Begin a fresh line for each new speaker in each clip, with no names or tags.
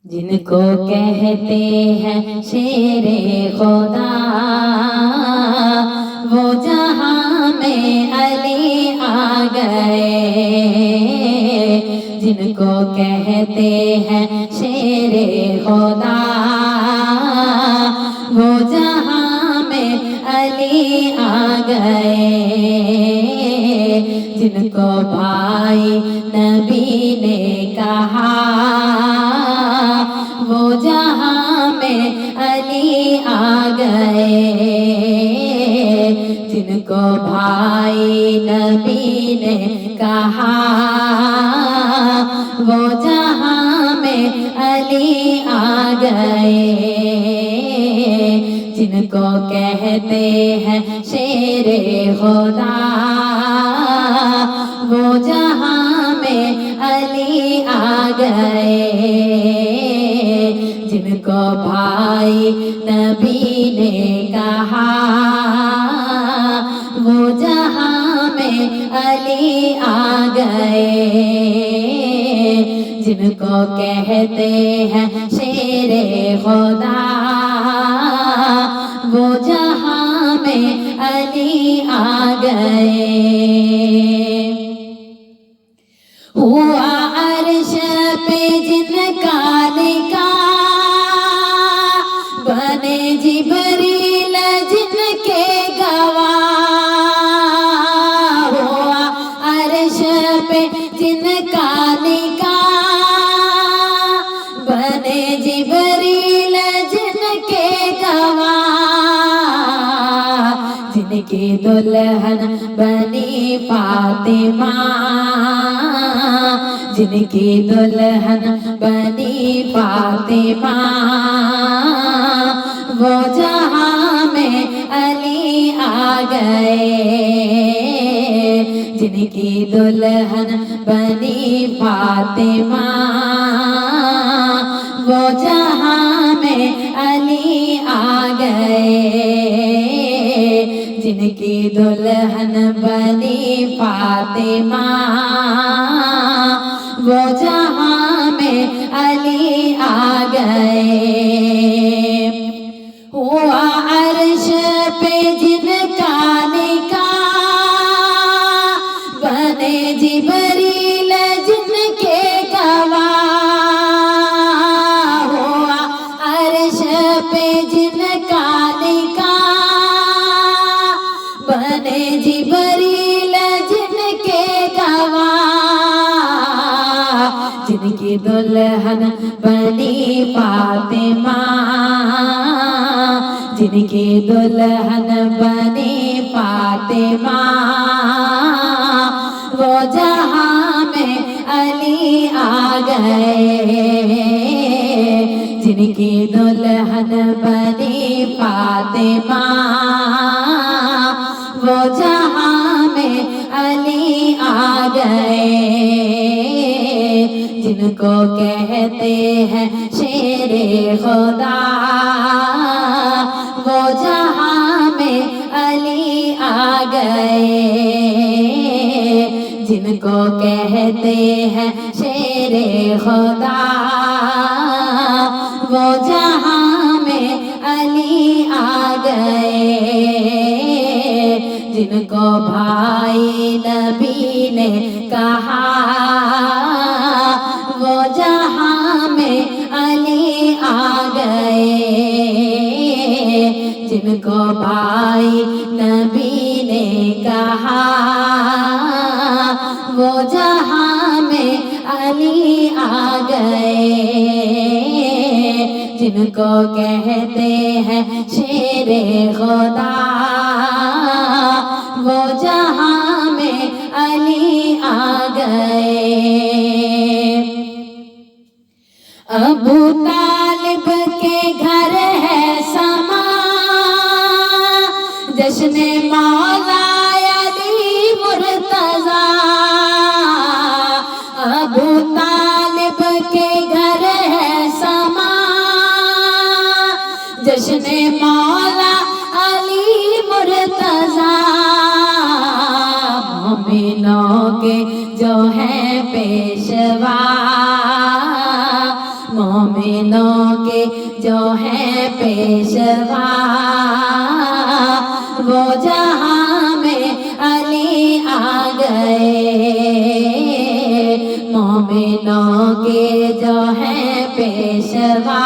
जिनको कहते हैं शेरे खुदा, वो जहां में अली आ गए। जिनको कहते हैं शेरे खुदा, वो जहां में अली आ गए। जिनको भाई नबी ने कहा, वो जहां में अली आ गए। जिनको भाई नबी ने कहा, वो जहां में अली आ गए। जिनको कहते हैं शेरे खुदा, वो जहां में अली आ गए। जिनको भाई नबी ने कहा, वो जहां में अली आ गए। जिनको कहते हैं शेरे खुदा, वो जहां में अली आ गए। हुआ अर्श पे जिनका निकाह, बने जिब्रील जिनके गवाह। हुआ अर्श पे जिनका निकाह, बने जिब्रील जिनके गवाह। जिनकी दुल्हन बनी फातिमा, जिनकी दुल्हन बनी फातिमा। वो जहां में अली आ गए। जिनकी दुल्हन बनी फातिमा, वो जहां में अली आ गए। जिनकी दुल्हन बनी फातिमा, वो जहां में अली आ गए। हुआ अर्श पे जिनका निकाह, बने जिब्रील जिनके गवाह। हुआ अर्श पे जिनका निकाह, बने जिब्रील जिनके गवाह। जिनकी दुल्हन बनी फातिमा, जिनकी दुल्हन बनी फातिमा। वो जहां में अली आ गए। जिनकी दुल्हन बनी फातिमा, वो जहां में अली आ गए। जिनको कहते हैं शेरे खुदा, वो जहां में अली आ गए। जिनको कहते हैं शेरे खुदा, वो जहां में अली आ गए। जिनको भाई नबी ने कहा, वो जहां में अली आ गए। जिनको भाई नबी ने कहा, वो जहां में अली आ गए। जिनको कहते हैं शेरे खुदा, वो जहां में अली आ गए। अबू तालिब के घर है समा, जश्न मौला अली मुर्तजा। अबू तालिब के घर है समा, जश्न मौला अली मुर्तजा। मोमिनों के जो है पेशवा, मोमिनों के जो है पेशवा, वो जहां में अली आ गए। मोमिनों के जो है पेशवा,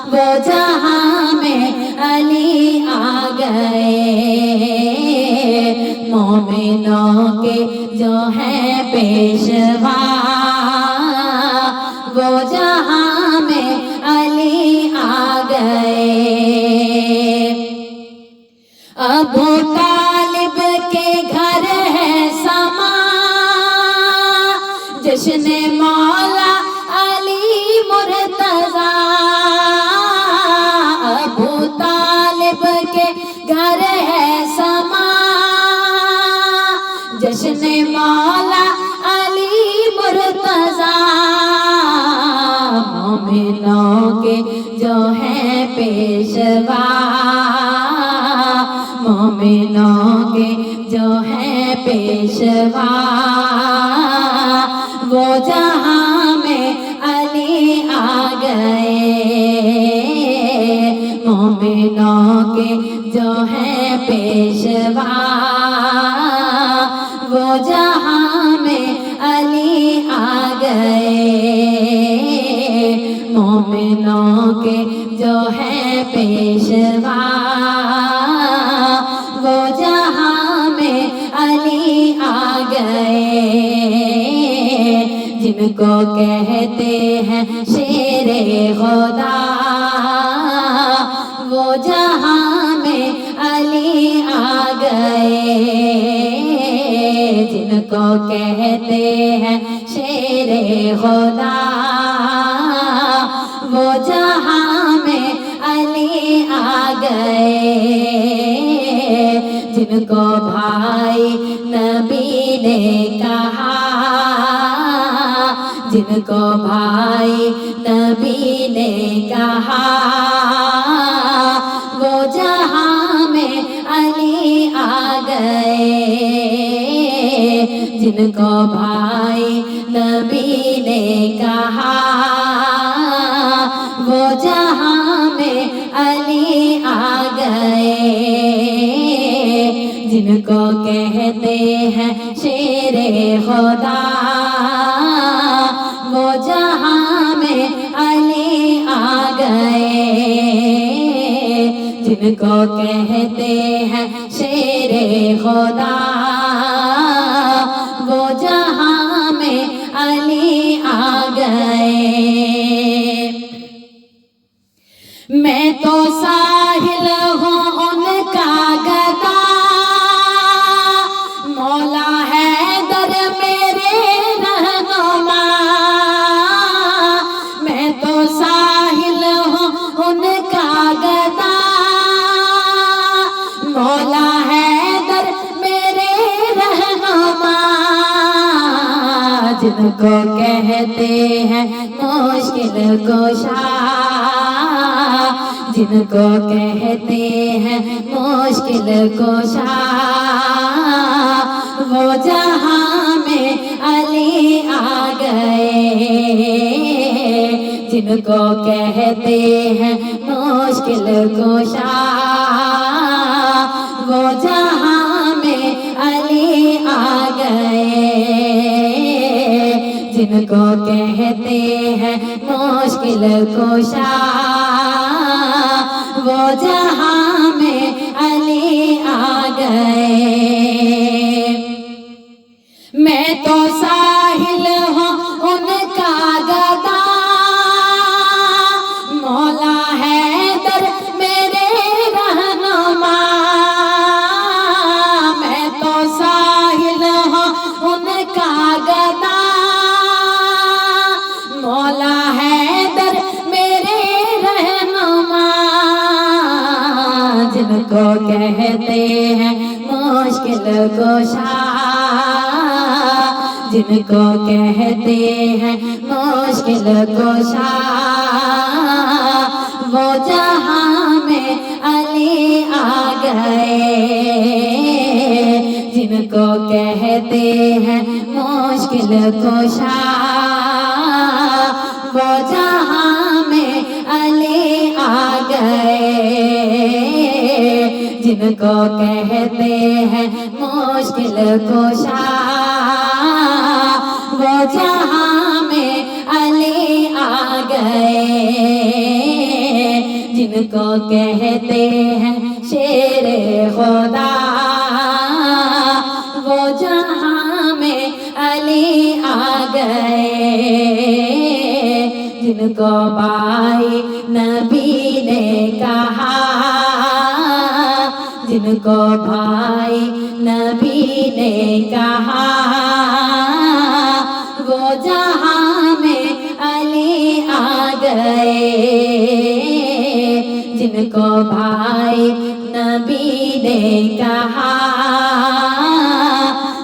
वो जहां में अली आ गए। मोमिनों के जो है पेशवा, वो जहां में अली आ गए। अबू तालिब के घर है समा, जश्न मौला अली मुर्तज़ा। अबू तालिब के घर है समा, जश्न मौला अली मुर्तज़ा। मोमिनों के जो है पेशवा, मोमिनों के जो है पेशवा, वो जहां में अली आ गए। मोमिनों के जो है पेशवा, वो जहां में अली आ गए। मोमिनों के जो है पेशवा, वो जहां में अली आ गए। जिनको कहते हैं शेरे खुदा, वो जहां में अली आ गए। जिनको कहते हैं शेरे खुदा, वो जहां में अली आ गए। जिनको भाई नबी ने कहा, जिनको भाई नबी ने कहा, वो जहां में अली आ गए। जिनको भाई नबी ने कहा, वो जहां में अली आ गए। जिनको कहते हैं शेरे खुदा, वो जहां में अली आ गए। जिनको कहते हैं शेरे खुदा, वो जहां में अली आ गए। मैं तो साहिल हूँ उनका गदा, मौला हैदर मेरे रहनुमा। मैं तो साहिल हूँ उनका गदा, मौला हैदर मेरे रहनुमा। जिनको कहते हैं मुश्किल कुशा, जिनको कहते हैं मुश्किल कुशा, वो जहां में अली आ गए। जिनको कहते हैं मुश्किल कुशा, वो जहां में अली आ गए। जिनको कहते हैं मुश्किल कुशा, वो जहां में अली आ गए। मैं तो साहिल हूँ उनका गदा, मौला हैदर मेरे रहनुमा। मैं तो साहिल हूँ उनका गदा, मौला हैदर मेरे रहनुमा। जिनको कहते हैं मुश्किल कुशा, जिनको कहते हैं मुश्किल कुशा, वो जहां में अली आ गए। जिनको कहते हैं मुश्किल कुशा, वो जहां में अली आ गए। जिनको कहते हैं मुश्किल कुशा, वो जहां में अली आ गए। जिनको कहते हैं शेर खुदा, वो जहां में अली आ गए। जिनको भाई नबी ने कहा, जिनको भाई नबी ने कहा, वो जहां में अली आ गए। जिनको भाई नबी ने कहा,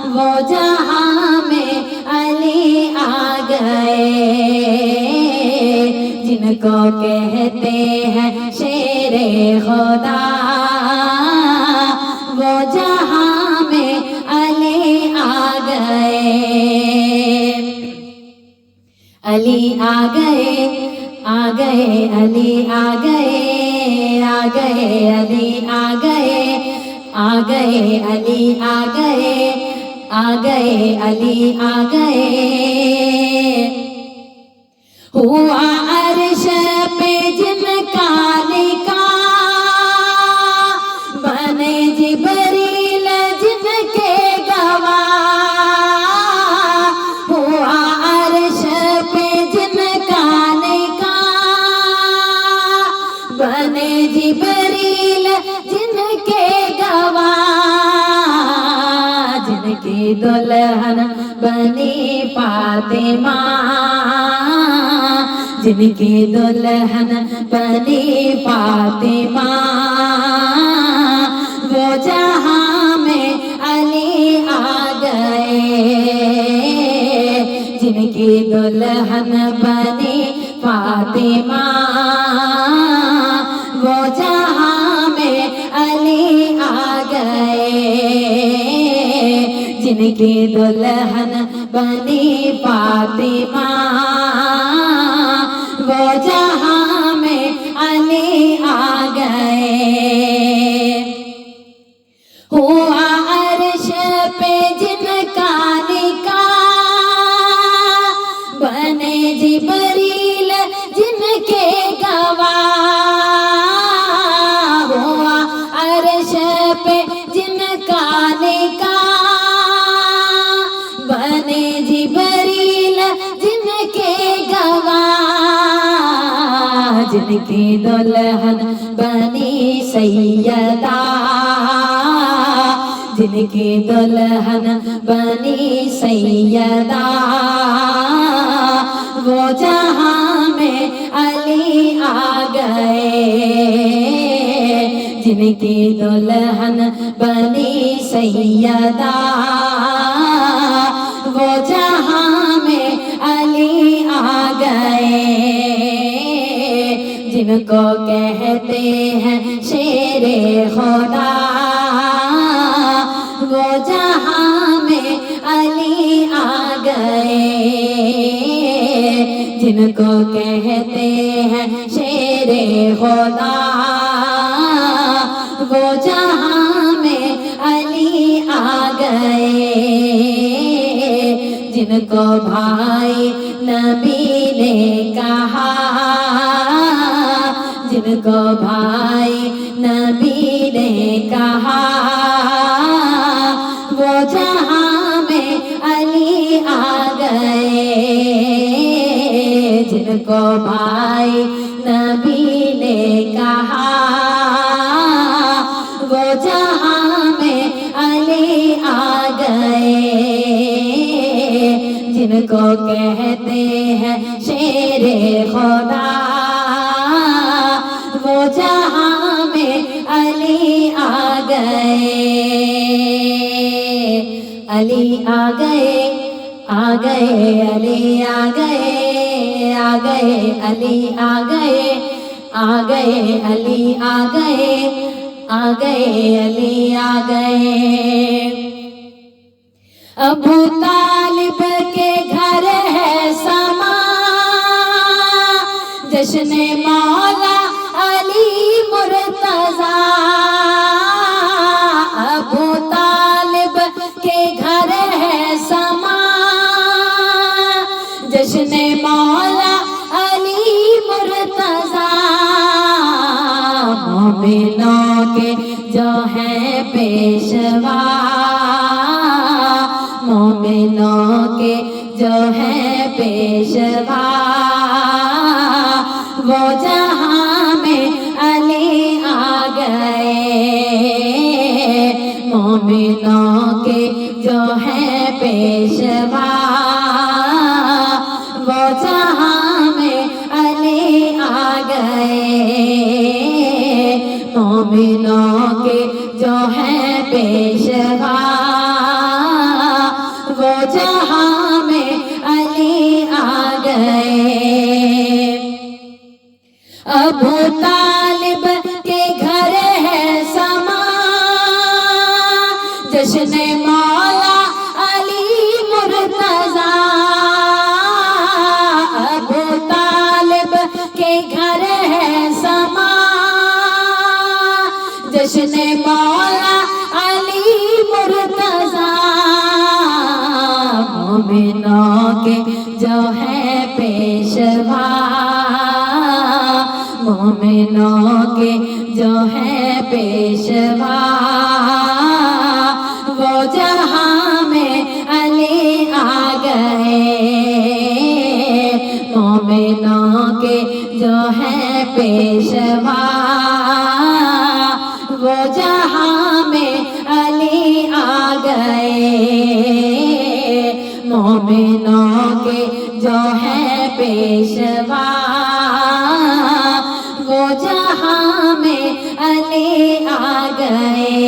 वो जहां में अली आ गए। जिनको कहते हैं शेरे खुदा, वो जहां में अली आ गए। अली आ गए, आ गए, अली आ गए, आ गए, अली आ गए, आ गए, अली आ गए, आ गए, अली आ गए। हुआ अर्श पे जिनका लिखा, बने जिबरील जिनके गवाह। हुआ अर्श पे जिनका लिखा, बने जिबरील जिनके गवाह। जिनकी दुल्हन बनी फातिमा, जिनकी दुल्हन बनी फातिमा, वो जहां में अली आ गए। जिनकी दुल्हन बनी फातिमा, वो जहां में अली आ गए। जिनकी दुल्हन बनी फातिमा, वो जहां में अली आ गए। हुआ अर्श पे जिनका लिखा, बने जिबरील जिनके गवाह। हुआ अर्श पे जिनका लिखा, बने जिबरील जिनके गवाह। जिनकी दुल्हन बनी सैयदा, जिनकी दुल्हन बनी सैयदा, वो जहां में अली आ गए। जिनकी दुल्हन बनी सैयदा, वो जहां में अली आ गए। जिनको कहते हैं शेरे खुदा, वो जहां में अली आ गए। जिनको कहते हैं शेरे खुदा, वो जहां में अली आ गए। जिनको भाई नबी ने कहा, जिनको भाई नबी ने कहा, वो जहां में अली आ गए। जिनको भाई नबी ने कहा, वो जहां में अली आ गए। जिनको कहते हैं शेरे खुदा, वो जहां में अली आ गए। अली आ गए, आ गए, अली आ गए, आ गए, अली आ गए, आ गए, अली आ गए, आ गए, अली आ गए। अबू तालिब के घर है समा, जश्न मौला अली मुर्तज़ा, अबू तालिब के घर है समा। जश्न मौला अली मुर्तज़ा, मोमिनों के जो है पेशवा, मोमिनों के जो है पेशवा, वो जहां में अली आ गए। मोमिनों के जो है पेशवा, वो जहां में अली आ गए। मोमिनों के जो है पेशवा, वो जहां में अली आ गए। अबू तालिब के घर है समा, जश्न मौला अली मुर्तज़ा, अबू तालिब के घर है समा। जश्न मौला अली मुर्तज़ा, मोमिनों के जो है पेशवा, मोमिनों के जो है पेशवा, वो जहां में अली आ गए। मोमिनों के जो है पेशवा, वो जहां में अली आ गए। मोमिनों के जो है पेशवा, वो जहां में अली आ गए।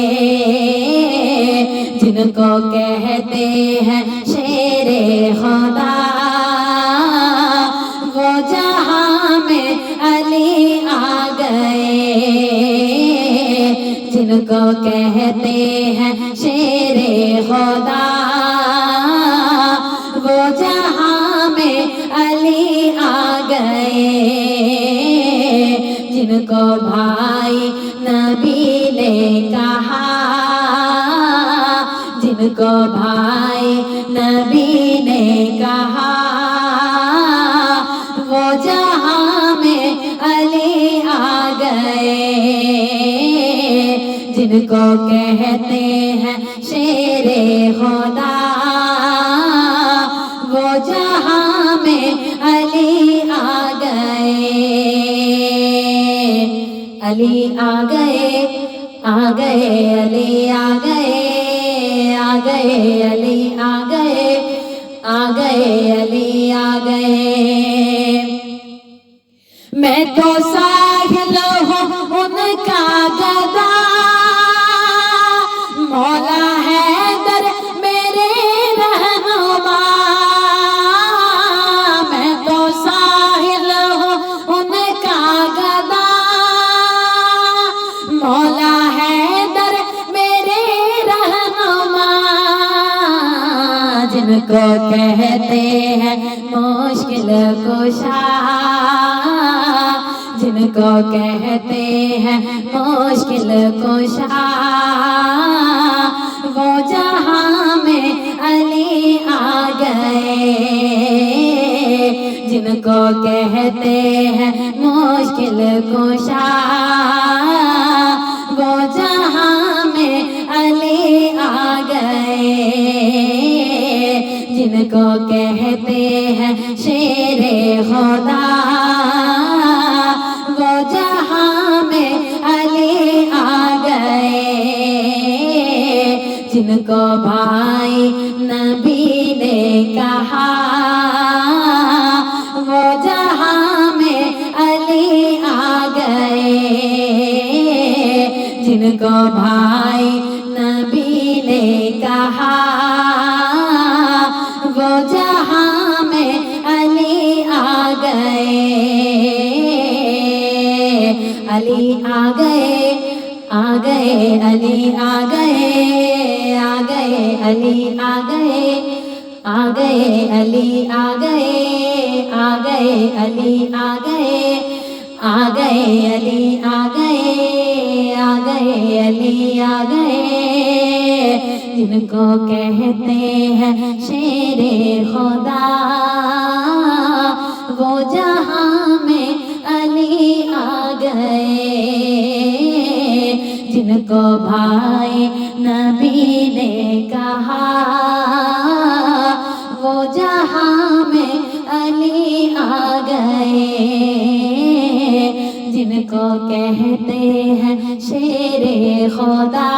जिनको कहते हैं शेरे खुदा, वो जहां में अली आ गए। जिनको कहते हैं शेरे खुदा, वो जहां में अली आ गए। जिनको भाई नबी ने कहा, जिनको भाई नबी ने कहा, वो जहां में अली आ गए। जिनको कहते हैं शेरे खुदा, वो जहां में अली आ गए। अली आ गए, आ गए अली आ गए, आ गए अली आ गए, आ गए अली आ गए। मैं तो साहिल हूँ उनका गदा, मौला हैदर मेरे रहनुमा। मैं तो साहिल हूँ उनका गदा, मौला हैदर मेरे रहनुमा। जिनको कहते हैं मुश्किल कुशा, जिनको कहते हैं मुश्किल कुशा, वो जहां में अली आ गए। जिनको कहते हैं मुश्किल कुशा, वो जहां में अली आ गए। जिनको कहते हैं शेरे खुदा, वो जहां में अली आ गए। जिनको भाई नबी ने कहा, वो जहां में अली आ गए। जिनको भाई नबी ने कहा, वो जहां में अली आ गए। अली आ गए, आ गए अली आ गए, आ गए अली आ गए, आ गए अली आ गए, आ गए अली आ गए, आ गए अली आ गए, आ गए अली आ गए। जिनको कहते हैं शेरे खुदा, वो जहां में अली आ गए। जिनको भाई नबी ने कहा, वो जहां में अली आ गए। जिनको कहते हैं शेरे खुदा,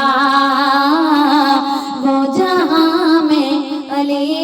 वो जहां में अली